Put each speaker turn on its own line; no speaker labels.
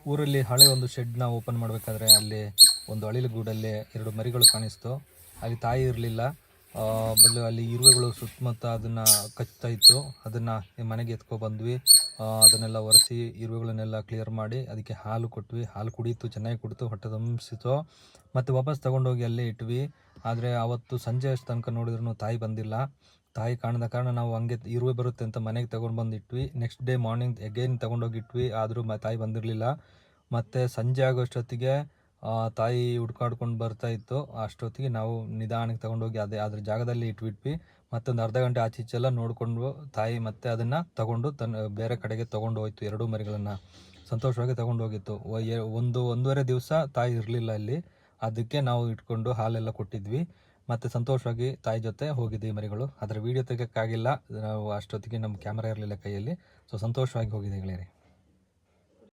ಊರಲ್ಲಿ ಹಳೆ ಒಂದು ಶೆಡ್ನ ಓಪನ್ ಮಾಡಬೇಕಾದ್ರೆ ಅಲ್ಲಿ ಒಂದು ಅಳಿಲು ಗೂಡಲ್ಲಿ 2 ಮರಿಗಳು ಕಾಣಿಸ್ತು. ಅಲ್ಲಿ ತಾಯಿ ಇರಲಿಲ್ಲ. ಬಲ್ಲು ಅಲ್ಲಿ ಇರುವೆಗಳು ಸುತ್ತಮುತ್ತ ಅದನ್ನು ಕಚ್ತಾ ಇತ್ತು. ಅದನ್ನು ಮನೆಗೆ ಬಂದ್ವಿ. ಅದನ್ನೆಲ್ಲ ಒರೆಸಿ ಇರುವೆಗಳನ್ನೆಲ್ಲ ಕ್ಲಿಯರ್ ಮಾಡಿ ಅದಕ್ಕೆ ಹಾಲು ಕೊಟ್ವಿ. ಹಾಲು ಕುಡೀತು, ಚೆನ್ನಾಗಿ ಕುಡಿತು, ಹೊಟ್ಟೆ ತುಂಬಿಸಿತು. ಮತ್ತು ವಾಪಸ್ ತೊಗೊಂಡೋಗಿ ಅಲ್ಲೇ ಇಟ್ವಿ. ಆದರೆ ಅವತ್ತು ಸಂಜೆ ಅಷ್ಟು ತನಕ ನೋಡಿದ್ರೂ ತಾಯಿ ಬಂದಿಲ್ಲ. ತಾಯಿ ಕಾಣದ ಕಾರಣ ನಾವು ಹಂಗೆ ಇರುವೆ ಬರುತ್ತೆ ಅಂತ ಮನೆಗೆ ತೊಗೊಂಡು ಇಟ್ವಿ. ನೆಕ್ಸ್ಟ್ ಡೇ ಮಾರ್ನಿಂಗ್ ಎಗೈನ್ ತೊಗೊಂಡೋಗಿಟ್ವಿ. ಆದರೂ ತಾಯಿ ಬಂದಿರಲಿಲ್ಲ. ಮತ್ತು ಸಂಜೆ ಆಗೋಷ್ಟೊತ್ತಿಗೆ ತಾಯಿ ಹುಡ್ಕಾಡ್ಕೊಂಡು ಬರ್ತಾ ಇತ್ತು. ಅಷ್ಟೊತ್ತಿಗೆ ನಾವು ನಿಧಾನಕ್ಕೆ ತೊಗೊಂಡೋಗಿ ಅದ್ರ ಜಾಗದಲ್ಲಿ ಇಟ್ಬಿಟ್ವಿ. ಮತ್ತೊಂದು ಅರ್ಧ ಗಂಟೆ ಆಚೆ ಈಚೆಲ್ಲ ನೋಡಿಕೊಂಡು ತಾಯಿ ಮತ್ತೆ ಅದನ್ನು ತಗೊಂಡು ಬೇರೆ ಕಡೆಗೆ ತೊಗೊಂಡು ಹೋಯ್ತು. 2 ಮರಿಗಳನ್ನು ಸಂತೋಷವಾಗಿ ತೊಗೊಂಡೋಗಿತ್ತು. ಒಂದೂವರೆ ದಿವಸ ತಾಯಿ ಇರಲಿಲ್ಲ ಇಲ್ಲಿ. ಅದಕ್ಕೆ ನಾವು ಇಟ್ಕೊಂಡು ಹಾಲೆಲ್ಲ ಕೊಟ್ಟಿದ್ವಿ. ಮತ್ತು ಸಂತೋಷವಾಗಿ ತಾಯಿ ಜೊತೆ ಹೋಗಿದ್ವಿ ಮರಿಗಳು. ಅದರ ವೀಡಿಯೋ ತೆಗೋಕ್ಕಾಗಿಲ್ಲ, ನಾವು ಅಷ್ಟೊತ್ತಿಗೆ ನಮ್ಮ ಕ್ಯಾಮ್ರಾ ಇರಲಿಲ್ಲ ಕೈಯಲ್ಲಿ. ಸೊ ಸಂತೋಷವಾಗಿ ಹೋಗಿದೆ ಗೆಳೆಯರೆ.